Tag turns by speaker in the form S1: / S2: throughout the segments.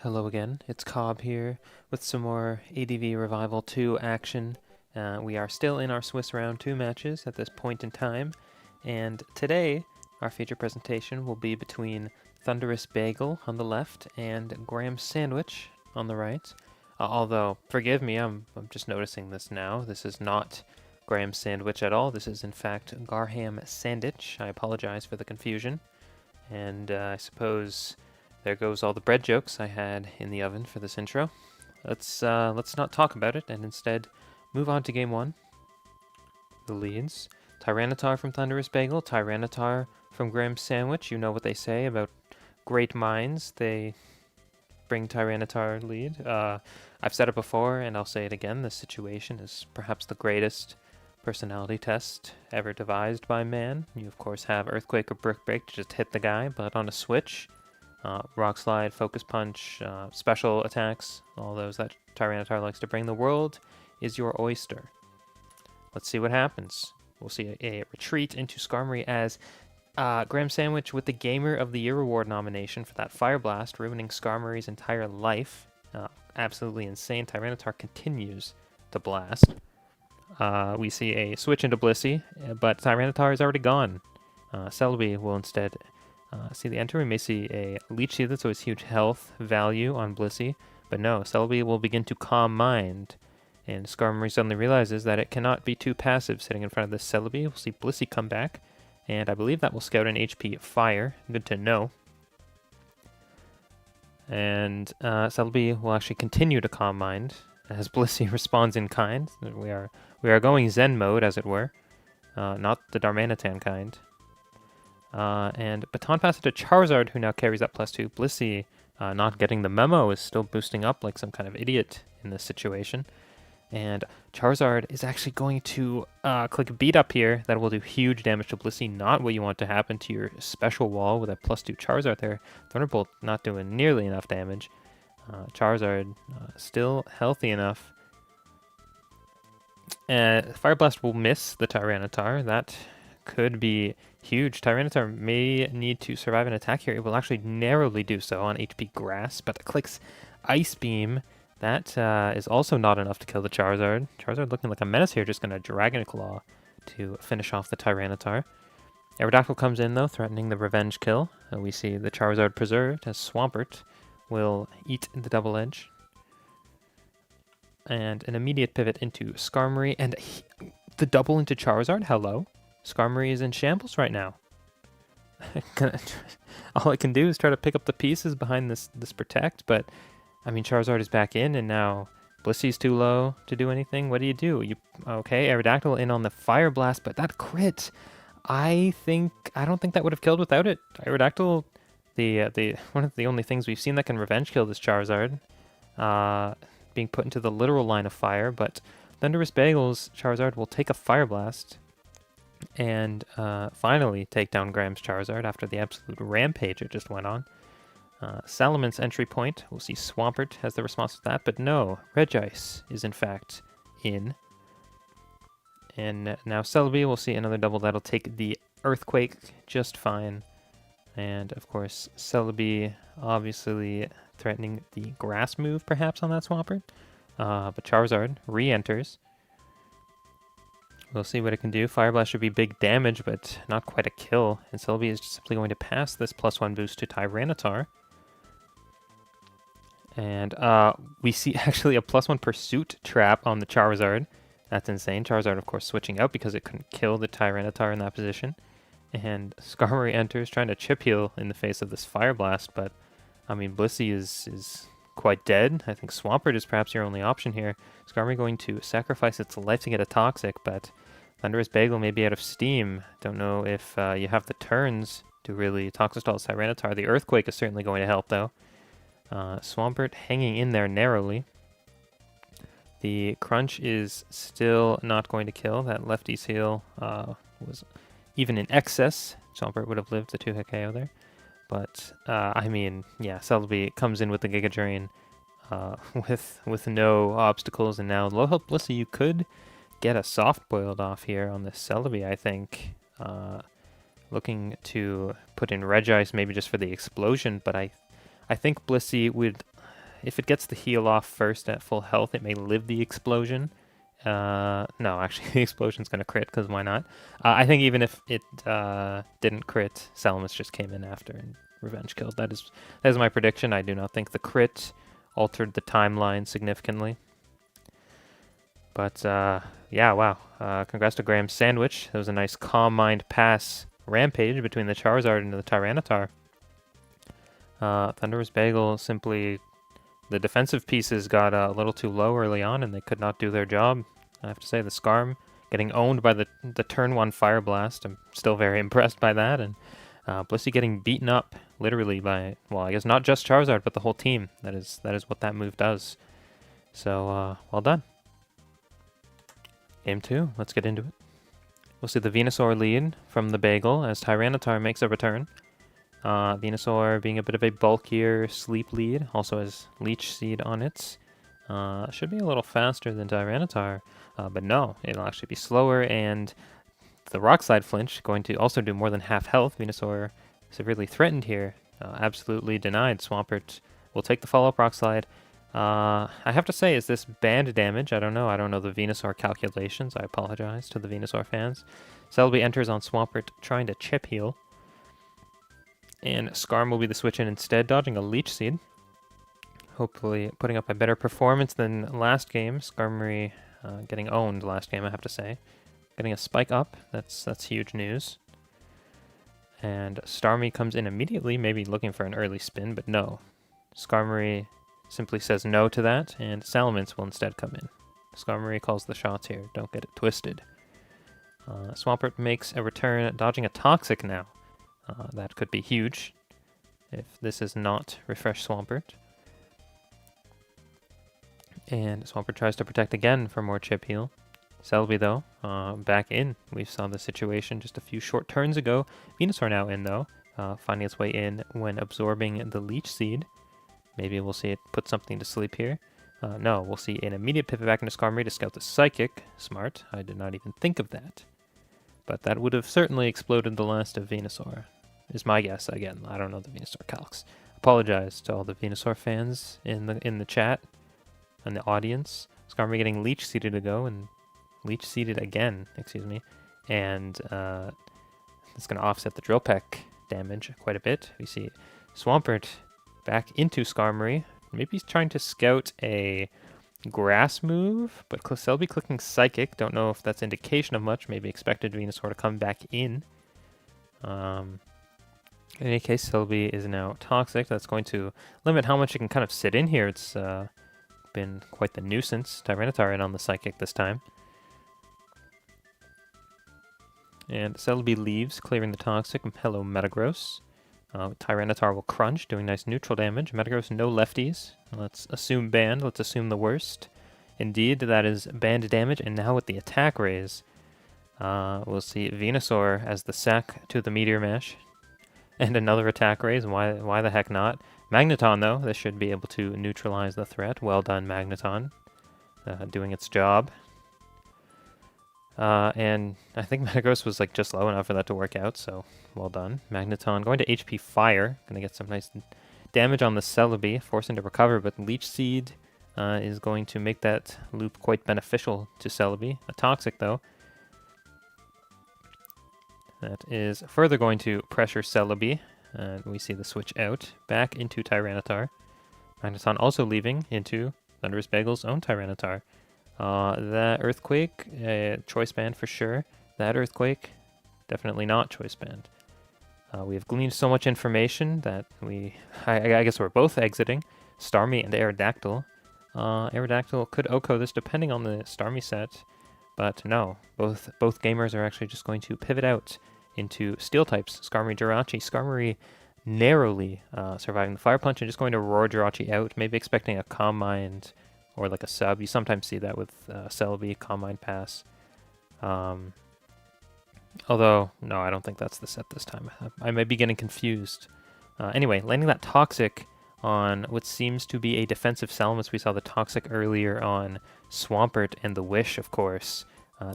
S1: Hello again, it's Cobb here with some more ADV Revival 2 action. We are still in our Swiss Round 2 matches at this point in time, and today our feature presentation will be between Thunderous Bagel on the left and Graham Sandwich on the right. Although, forgive me, I'm just noticing this now. This is not Graham Sandwich at all. This is in fact Garham Sandwich. I apologize for the confusion, and I suppose there goes all the bread jokes I had in the oven for this intro. Let's not talk about it and instead move on to game one. The leads: Tyranitar from Thunderous Bagel, Tyranitar from Graham Sandwich. You know what they say about great minds. They bring Tyranitar lead. I've said it before and I'll say it again. This situation is perhaps the greatest personality test ever devised by man. You of course have Earthquake or Brick Break to just hit the guy, but on a switch, Rock Slide, Focus Punch, special attacks, all those that Tyranitar likes to bring. The world is your oyster. Let's see what happens. We'll see a retreat into Skarmory as Graham Sandwich with the Gamer of the Year Award nomination for that Fire Blast, ruining Skarmory's entire life. Absolutely insane. Tyranitar continues to blast. We see a switch into Blissey, but Tyranitar is already gone. Celebi will instead see the enter. We may see a Leech Seed, that's always huge health value on Blissey, but no, Celebi will begin to Calm Mind, and Skarmory suddenly realizes that it cannot be too passive sitting in front of this Celebi. We'll see Blissey come back, and I believe that will scout an HP Fire. Good to know. And Celebi will actually continue to Calm Mind as Blissey responds in kind. We are going Zen mode, as it were, not the Darmanitan kind. And Baton Pass it to Charizard, who now carries that +2. Blissey, not getting the memo, is still boosting up like some kind of idiot in this situation. And Charizard is actually going to click Beat Up here. That will do huge damage to Blissey. Not what you want to happen to your special wall with a +2 Charizard there. Thunderbolt not doing nearly enough damage. Charizard still healthy enough. Fire Blast will miss the Tyranitar. That could be huge. Tyranitar may need to survive an attack here. It will actually narrowly do so on HP Grass, but it clicks Ice Beam. That is also not enough to kill the Charizard. Charizard looking like a menace here, just going to Dragon Claw to finish off the Tyranitar. Aerodactyl comes in, though, threatening the revenge kill. We see the Charizard preserved as Swampert will eat the Double Edge. And an immediate pivot into Skarmory, and the double into Charizard. Hello. Skarmory is in shambles right now. All I can do is try to pick up the pieces behind this Protect, but I mean Charizard is back in, and now Blissey's too low to do anything. What do? Okay, Aerodactyl in on the Fire Blast, but that crit, I don't think that would have killed without it. Aerodactyl, the one of the only things we've seen that can revenge kill this Charizard, being put into the literal line of fire, but Thunderous Bagel's Charizard will take a Fire Blast and finally take down Graham's Charizard after the absolute rampage it just went on. Salaman's entry point, we'll see Swampert has the response to that, but no, Regice is in fact in. And now Celebi will see another double that'll take the Earthquake just fine. And of course, Celebi obviously threatening the Grass move perhaps on that Swampert. But Charizard re-enters. We'll see what it can do. Fire Blast should be big damage, but not quite a kill. And Celebi is just simply going to pass this +1 boost to Tyranitar. And we see actually a +1 Pursuit trap on the Charizard. That's insane. Charizard, of course, switching out because it couldn't kill the Tyranitar in that position. And Skarmory enters, trying to chip heal in the face of this Fire Blast, but I mean, Blissey is quite dead. I think Swampert is perhaps your only option here. Skarmory going to sacrifice its life to get a Toxic, but Thunderous Bagel may be out of steam. Don't know if you have the turns to really Toxic Stall Tyranitar. The Earthquake is certainly going to help, though. Swampert hanging in there narrowly. The Crunch is still not going to kill. That Lefty's heal was even in excess. Swampert would have lived the 2-hit KO there. But, I mean, yeah, Celebi comes in with the Giga Drain with no obstacles, and now low health Blissey, you could get a soft boiled off here on this Celebi, I think. Looking to put in Regice maybe just for the explosion, but I think Blissey would if it gets the heal off first at full health, it may live the explosion. No, actually, the explosion's going to crit, because why not? I think even if it didn't crit, Salamence just came in after and revenge killed. That is my prediction. I do not think the crit altered the timeline significantly. But, yeah, wow. Congrats to Graham Sandwich. That was a nice Calm Mind pass rampage between the Charizard and the Tyranitar. Thunderous Bagel simply... The defensive pieces got a little too low early on, and they could not do their job. I have to say, the Skarm getting owned by the turn 1 Fire Blast. I'm still very impressed by that. And Blissey getting beaten up, literally, by, well, I guess not just Charizard, but the whole team. That is what that move does. So, well done. Game 2, let's get into it. We'll see the Venusaur lead from the Bagel as Tyranitar makes a return. Venusaur being a bit of a bulkier sleep lead, also has Leech Seed on it. Should be a little faster than Tyranitar, but no, it'll actually be slower, and the Rock Slide flinch going to also do more than half health. Venusaur severely threatened here, absolutely denied. Swampert will take the follow-up Rock Slide. I have to say, is this band damage? I don't know the Venusaur calculations. I apologize to the Venusaur fans. Celebi enters on Swampert trying to chip heal. And Skarm will be the switch in instead, dodging a Leech Seed. Hopefully putting up a better performance than last game. Skarmory getting owned last game, I have to say. Getting a spike up, that's huge news. And Starmie comes in immediately, maybe looking for an early spin, but no. Skarmory simply says no to that, and Salamence will instead come in. Skarmory calls the shots here, don't get it twisted. Swampert makes a return, dodging a Toxic now. That could be huge if this is not Refresh Swampert. And Swampert tries to protect again for more chip heal. Celebi, though, back in. We saw the situation just a few short turns ago. Venusaur now in, though, finding its way in when absorbing the Leech Seed. Maybe we'll see it put something to sleep here. No, we'll see an immediate pivot back into Skarmory to scout the Psychic. Smart. I did not even think of that. But that would have certainly exploded the last of Venusaur, is my guess. Again, I don't know the Venusaur calcs. Apologize to all the Venusaur fans in the chat and the audience. Skarmory getting Leech Seeded to go, and Leech Seeded again, excuse me. And it's going to offset the Drill Peck damage quite a bit. We see Swampert back into Skarmory. Maybe he's trying to scout a Grass move, but Celebi clicking Psychic. Don't know if that's indication of much. Maybe expected Venusaur to come back in. In any case, Celebi is now Toxic. That's going to limit how much it can kind of sit in here. It's been quite the nuisance. Tyranitar in on the Psychic this time. And Celebi leaves, clearing the Toxic. Hello, Metagross. Tyranitar will crunch, doing nice neutral damage. Metagross, no lefties. Let's assume banned. Let's assume the worst. Indeed, that is banned damage. And now with the attack raise, we'll see Venusaur as the sack to the Meteor Mash. And another attack raise. Why the heck not? Magneton, though, this should be able to neutralize the threat. Well done, Magneton. Doing its job. And I think Metagross was like just low enough for that to work out, so well done. Magneton going to HP Fire, going to get some nice damage on the Celebi, forcing to recover, but Leech Seed is going to make that loop quite beneficial to Celebi. A Toxic, though. That is further going to pressure Celebi, and we see the switch out, back into Tyranitar. Magneton also leaving into Thunderous Bagel's own Tyranitar. That Earthquake, choice band for sure. That Earthquake, definitely not choice band. We have gleaned so much information that I guess we're both exiting. Starmie and Aerodactyl. Aerodactyl could OHKO this depending on the Starmie set, but no, both gamers are actually just going to pivot out into Steel types. Skarmory, Jirachi. Skarmory narrowly surviving the Fire Punch and just going to roar Jirachi out, maybe expecting a Calm Mind or like a sub. You sometimes see that with Celebi, Calm Mind pass. Although, no, I don't think that's the set this time. I might be getting confused. Anyway, landing that Toxic on what seems to be a defensive Salamence. We saw the Toxic earlier on Swampert and the Wish, of course.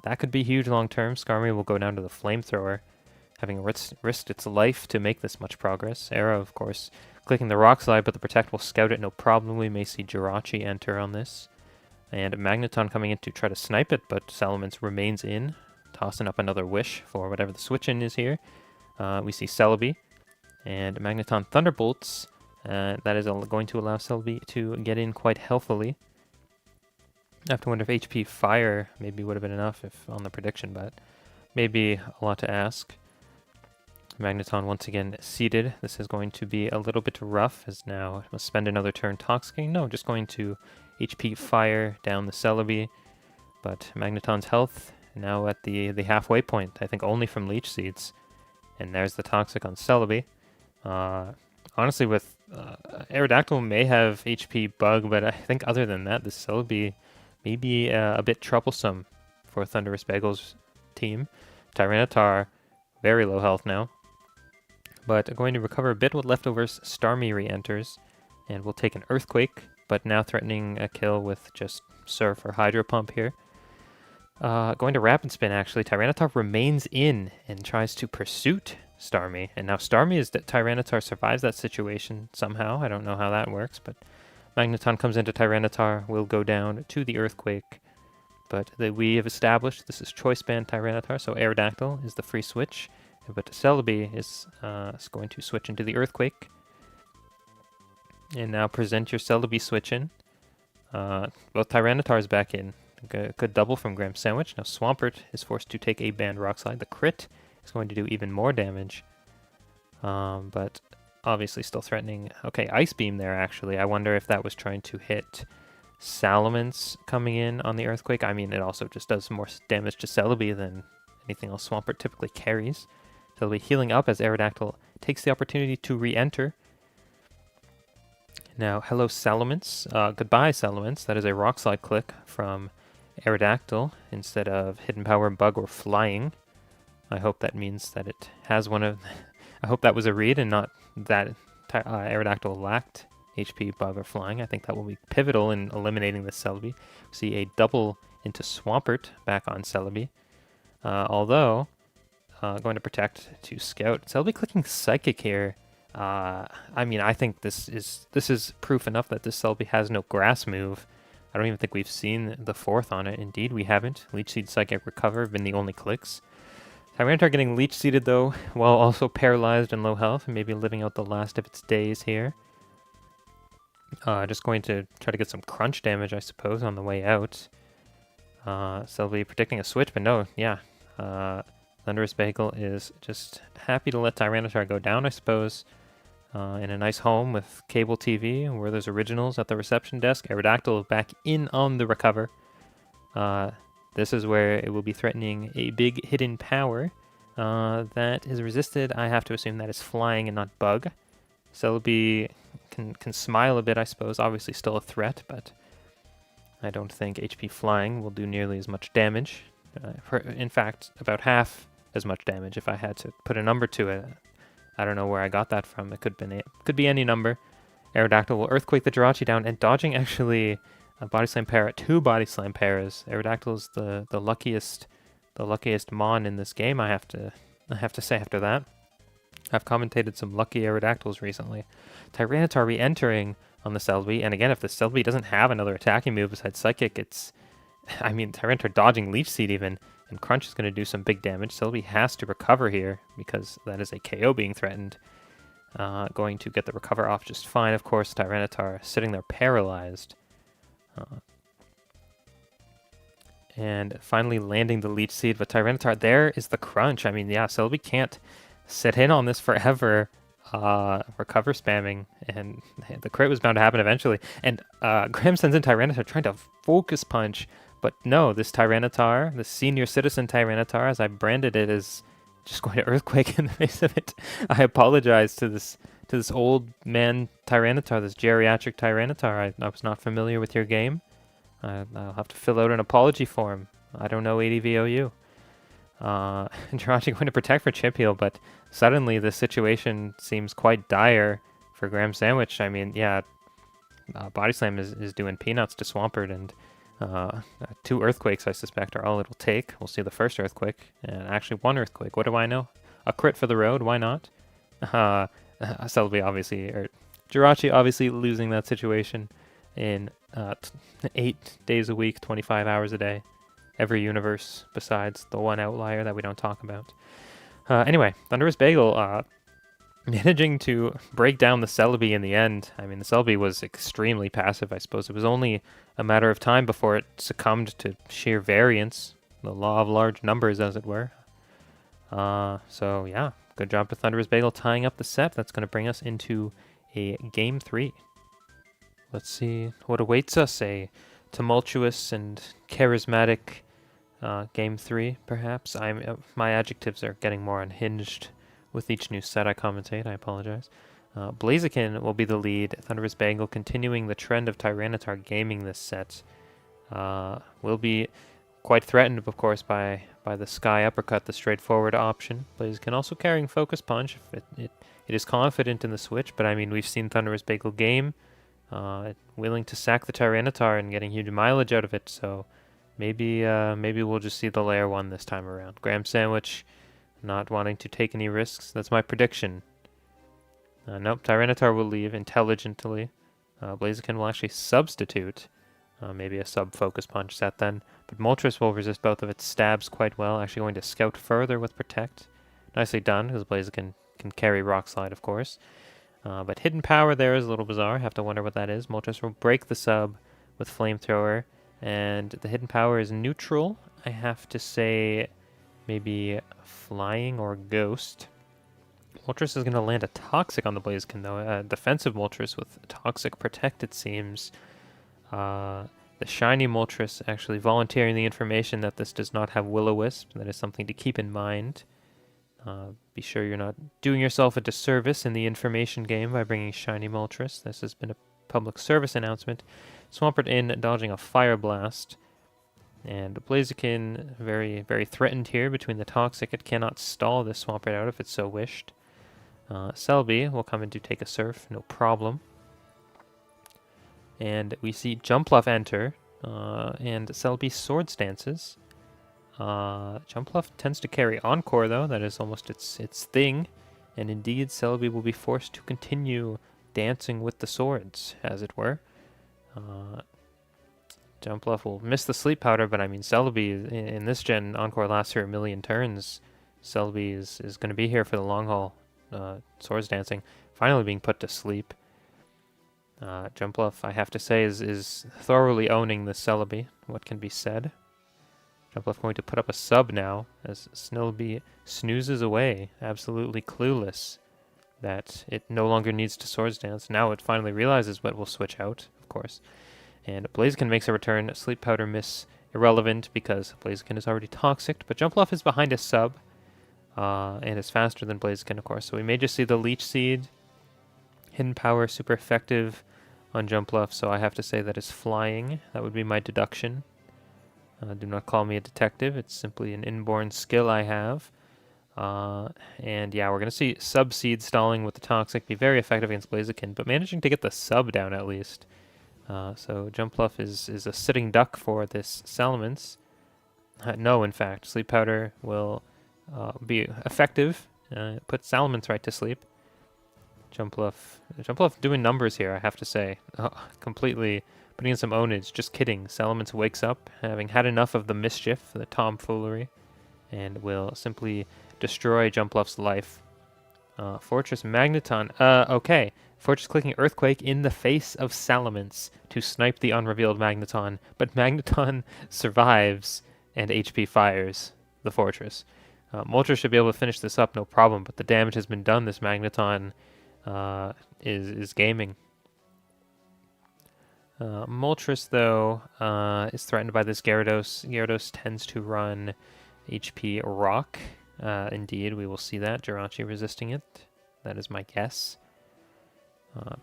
S1: That could be huge long term. Skarmory will go down to the Flamethrower. having risked its life to make this much progress. Era, of course, clicking the Rock Slide, but the Protect will scout it no problem. We may see Jirachi enter on this. And Magneton coming in to try to snipe it, but Salamence remains in, tossing up another Wish for whatever the switch-in is here. We see Celebi, and Magneton Thunderbolts. That is going to allow Celebi to get in quite healthily. I have to wonder if HP Fire maybe would have been enough if on the prediction, but maybe a lot to ask. Magneton once again seated. This is going to be a little bit rough, as now it must spend another turn Toxicating. No, just going to HP Fire down the Celebi. But Magneton's health now at the halfway point, I think only from Leech Seeds. And there's the Toxic on Celebi. Honestly, with Aerodactyl may have HP Bug, but I think other than that, the Celebi may be a bit troublesome for Thunderous Bagel's team. Tyranitar, very low health now. But going to recover a bit with leftovers. Starmie re-enters, and will take an Earthquake, but now threatening a kill with just Surf or Hydro Pump here. Going to Rapid Spin, actually. Tyranitar remains in and tries to Pursuit Starmie. And now Starmie is that Tyranitar survives that situation somehow. I don't know how that works, but Magneton comes into Tyranitar, will go down to the Earthquake. But we have established this is Choice Band Tyranitar, so Aerodactyl is the free switch. But Celebi is going to switch into the Earthquake. And now present your Celebi switch in. Both Tyranitars back in. Good double from Graham Sandwich. Now Swampert is forced to take a Banned Rock Slide. The crit is going to do even more damage. But obviously still threatening. Okay, Ice Beam there actually. I wonder if that was trying to hit Salamence coming in on the Earthquake. I mean, it also just does more damage to Celebi than anything else Swampert typically carries. Celebi healing up as Aerodactyl takes the opportunity to re-enter. Now, hello Salamence. Goodbye Salamence. That is a Rock Slide click from Aerodactyl instead of Hidden Power, Bug, or Flying. I hope that means that it has one of... I hope that was a read and not that Aerodactyl lacked HP, Bug, or Flying. I think that will be pivotal in eliminating the Celebi. See a double into Swampert back on Celebi. Although, going to Protect to Scout. Celebi clicking Psychic here. I mean, I think this is proof enough that this Celebi has no Grass move. I don't even think we've seen the fourth on it. Indeed, we haven't. Leech Seed, Psychic, Recover have been the only clicks. Tyranitar getting Leech Seeded, though, while also paralyzed and low health, and maybe living out the last of its days here. Just going to try to get some crunch damage, I suppose, on the way out. Celebi predicting a switch, but no, yeah. Thunderous Bagel is just happy to let Tyranitar go down, I suppose. In a nice home with cable TV, where there's originals at the reception desk. Aerodactyl back in on the Recover. This is where it will be threatening a big hidden power that is resisted. I have to assume that is Flying and not Bug. Celebi can smile a bit, I suppose. Obviously still a threat, but I don't think HP Flying will do nearly as much damage. In fact, about half as much damage if I had to put a number to it. I don't know where I got that from. It could be any number. Aerodactyl will Earthquake the Jirachi down, and dodging actually a Body Slam para, 2 Body Slam paras. Aerodactyl is the luckiest Mon in this game. I have to say after that. I've commentated some lucky Aerodactyls recently. Tyranitar re-entering on the Celebi, and again, if the Celebi doesn't have another attacking move besides Psychic, I mean, Tyranitar dodging Leech Seed even, and Crunch is going to do some big damage. Celebi has to recover here, because that is a KO being threatened. Going to get the Recover off just fine, of course. Tyranitar sitting there paralyzed. And finally landing the Leech Seed, but Tyranitar, there is the Crunch. I mean, yeah, Celebi can't sit in on this forever. Recover spamming, and the crit was bound to happen eventually. And Graham sends in Tyranitar trying to Focus Punch, but no, this Tyranitar, the senior citizen Tyranitar, as I branded it, is just going to Earthquake in the face of it. I apologize to this old man Tyranitar, this geriatric Tyranitar. I was not familiar with your game. I'll have to fill out an apology form. I don't know ADVOU. Jirachi going to Protect for Chip Heal, but suddenly the situation seems quite dire for Graham Sandwich. I mean, yeah, Body Slam is doing peanuts to Swampert, and 2 Earthquakes, I suspect, are all it'll take. We'll see the first Earthquake, and actually 1 Earthquake. What do I know? a crit for the road. Why not? Celebi obviously, or Jirachi obviously losing that situation in 8 days a week, 25 hours a day. Every universe besides the one outlier that we don't talk about. Anyway, Thunderous Bagel managing to break down the Celebi in the end. I mean, the Celebi was extremely passive, I suppose. It was only a matter of time before it succumbed to sheer variance, the law of large numbers, as it were. So, yeah, good job for Thunderous Bagel tying up the set. That's going to bring us into a Game 3. Let's see what awaits us. A tumultuous and charismatic Game 3, perhaps. My adjectives are getting more unhinged with each new set I commentate. I apologize. Blaziken will be the lead. Thunderous Bagel continuing the trend of Tyranitar gaming this set. Will be quite threatened, of course, by the Sky Uppercut, the straightforward option. Blaziken also carrying Focus Punch. It is confident in the switch, but I mean, we've seen Thunderous Bagel game. Willing to sack the Tyranitar and getting huge mileage out of it, so maybe we'll just see the Layer 1 this time around. Graham Sandwich not wanting to take any risks. That's my prediction. Nope, Tyranitar will leave intelligently. Blaziken will actually substitute. Maybe a sub-Focus Punch set then. But Moltres will resist both of its stabs quite well. Actually going to Scout further with Protect. Nicely done, because Blaziken can carry Rock Slide, of course. But Hidden Power there is a little bizarre. Have to wonder what that is. Moltres will break the sub with Flamethrower. And the Hidden Power is neutral. I have to say maybe Flying or Ghost. Moltres is going to land a Toxic on the Blaziken, though. Defensive Moltres with Toxic Protect, it seems. The Shiny Moltres actually volunteering the information that this does not have Will-O-Wisp. That is something to keep in mind. Be sure you're not doing yourself a disservice in the information game by bringing Shiny Moltres. This has been a public service announcement. Swampert in, dodging a Fire Blast. And Blaziken very, very threatened here between the Toxic. It cannot stall this Swampert out if it so wished. Celebi will come in to take a Surf, no problem. And we see Jumpluff enter, and Celebi Swords Dances. Jumpluff tends to carry Encore, though. That is almost its thing. And indeed, Celebi will be forced to continue dancing with the swords, as it were. Jumpluff will miss the Sleep Powder, but I mean, Celebi, in this gen, Encore lasts for 1,000,000 turns. Celebi is going to be here for the long haul. Swords Dancing, finally being put to sleep. Jumpluff, I have to say, is thoroughly owning the Celebi. What can be said? Jumpluff going to put up a sub now, as Celebi snoozes away, absolutely clueless that it no longer needs to Swords Dance. Now it finally realizes what will switch out, of course. And Blaziken makes a return. Sleep Powder miss irrelevant because Blaziken is already toxic, but Jumpluff is behind a sub, and is faster than Blaziken, of course. So we may just see the Leech Seed. Hidden Power, super effective on Jumpluff, so I have to say that is Flying. That would be my deduction. Do not call me a detective. It's simply an inborn skill I have. And yeah, we're going to see Sub-Seed stalling with the Toxic be very effective against Blaziken, but managing to get the sub down at least. So Jumpluff is a sitting duck for this Salamence. No, in fact, Sleep Powder will be effective. Put Salamence right to sleep. Jumpluff doing numbers here, I have to say. Completely putting in some ownage. Just kidding. Salamence wakes up, having had enough of the mischief, the tomfoolery, and will simply destroy Jumpluff's life. Fortress Magneton. Okay. Fortress clicking Earthquake in the face of Salamence to snipe the unrevealed Magneton, but Magneton survives and HP fires the Fortress. Moltres should be able to finish this up, no problem, but the damage has been done. This Magneton is gaming. Moltres, though, is threatened by this Gyarados. Gyarados tends to run HP Rock. Indeed, we will see that. Jirachi resisting it. That is my guess.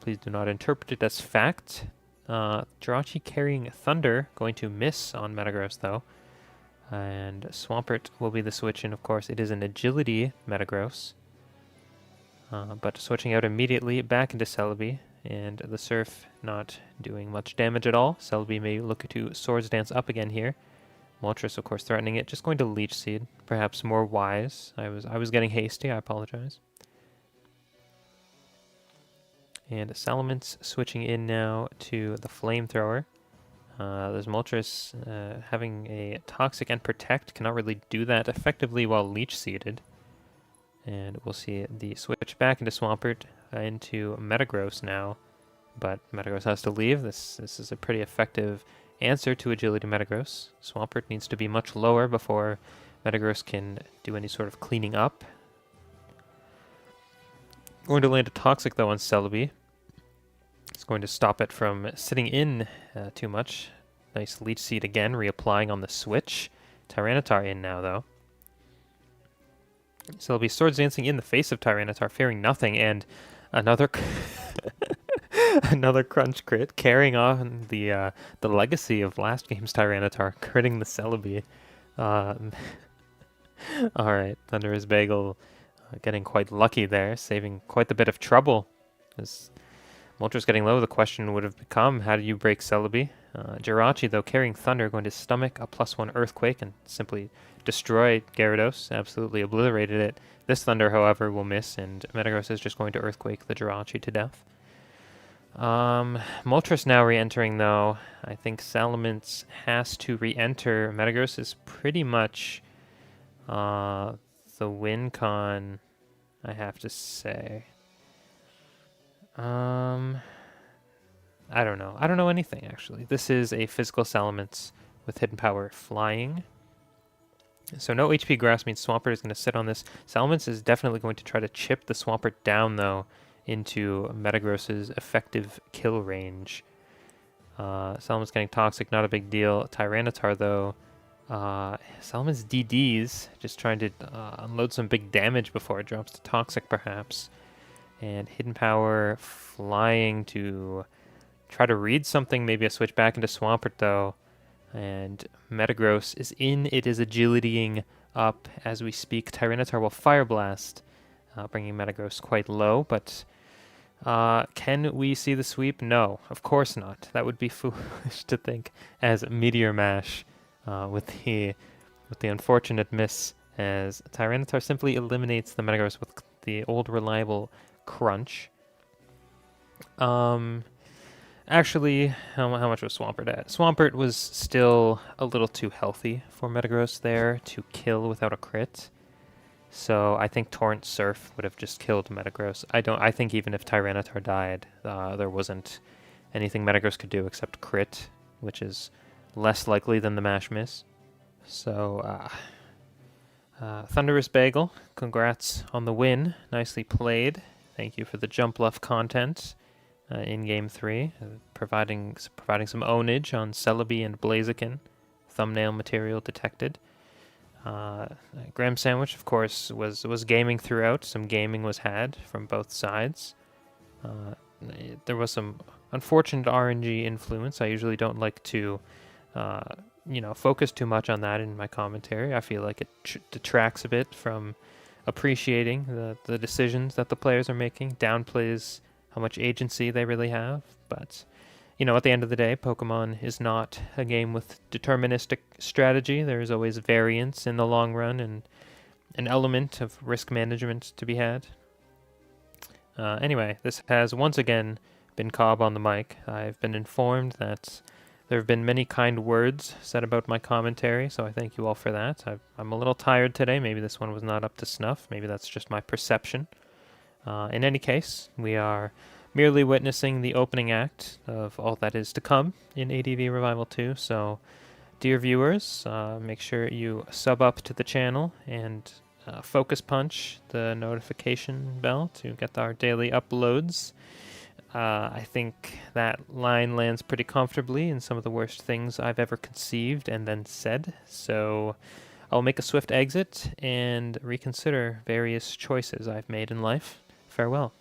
S1: Please do not interpret it as fact. Jirachi carrying Thunder, going to miss on Metagross, though. And Swampert will be the switch in, of course. It is an Agility Metagross. But switching out immediately back into Celebi. And the Surf not doing much damage at all. Celebi may look to Swords Dance up again here. Moltres, of course, threatening it. Just going to Leech Seed. Perhaps more wise. I was getting hasty. I apologize. And Salamence switching in now to the Flamethrower. There's Moltres having a Toxic and Protect. Cannot really do that effectively while Leech Seeded. And we'll see the switch back into Swampert, into Metagross now. But Metagross has to leave. This is a pretty effective answer to Agility Metagross. Swampert needs to be much lower before Metagross can do any sort of cleaning up. Going to land a Toxic, though, on Celebi. It's going to stop it from sitting in too much. Nice Leech Seed again, reapplying on the switch. Tyranitar in now, though. Celebi Swords Dancing in the face of Tyranitar, fearing nothing, and another another Crunch crit, carrying on the legacy of last game's Tyranitar, critting the Celebi. Alright, Thunderous Bagel getting quite lucky there, saving quite a bit of trouble. As Moltres getting low, the question would have become, how do you break Celebi? Jirachi, though, carrying Thunder, going to stomach a +1 Earthquake and simply destroy Gyarados, absolutely obliterated it. This Thunder, however, will miss, and Metagross is just going to Earthquake the Jirachi to death. Moltres now re-entering, though. I think Salamence has to re-enter. Metagross is pretty much the win con, I have to say. I don't know. I don't know anything, actually. This is a physical Salamence with Hidden Power Flying. So no HP Grass means Swampert is going to sit on this. Salamence is definitely going to try to chip the Swampert down, though, into Metagross's effective kill range. Salamence getting Toxic, not a big deal. Tyranitar, though, Salamence DDs, just trying to unload some big damage before it drops to Toxic, perhaps. And Hidden Power Flying to try to read something, maybe a switch back into Swampert, though. And Metagross is in. It is agilitying up as we speak. Tyranitar will Fire Blast, bringing Metagross quite low, but can we see the sweep? No, of course not. That would be foolish to think, as Meteor Mash with the unfortunate miss, as Tyranitar simply eliminates the Metagross with the old reliable Crunch. Actually, how much was Swampert at? Swampert was still a little too healthy for Metagross there to kill without a crit. So I think Torrent Surf would have just killed Metagross. I think even if Tyranitar died, there wasn't anything Metagross could do except crit, which is less likely than the Mash Miss. So, Thunderous Bagel, congrats on the win. Nicely played. Thank you for the Jumpluff content in Game 3, providing some ownage on Celebi and Blaziken. Thumbnail material detected. Graham Sandwich, of course, was gaming throughout. Some gaming was had from both sides. There was some unfortunate RNG influence. I usually don't like to, focus too much on that in my commentary. I feel like it detracts a bit from appreciating the decisions that the players are making, downplays how much agency they really have. But, at the end of the day, Pokemon is not a game with deterministic strategy. There is always variance in the long run and an element of risk management to be had. Anyway, this has once again been Cobb on the mic. I've been informed that there have been many kind words said about my commentary, so I thank you all for that. I'm a little tired today. Maybe this one was not up to snuff. Maybe that's just my perception. In any case, we are merely witnessing the opening act of all that is to come in ADV Revival 2. So, dear viewers, make sure you sub up to the channel and focus punch the notification bell to get our daily uploads. I think that line lands pretty comfortably in some of the worst things I've ever conceived and then said. So I'll make a swift exit and reconsider various choices I've made in life. Farewell.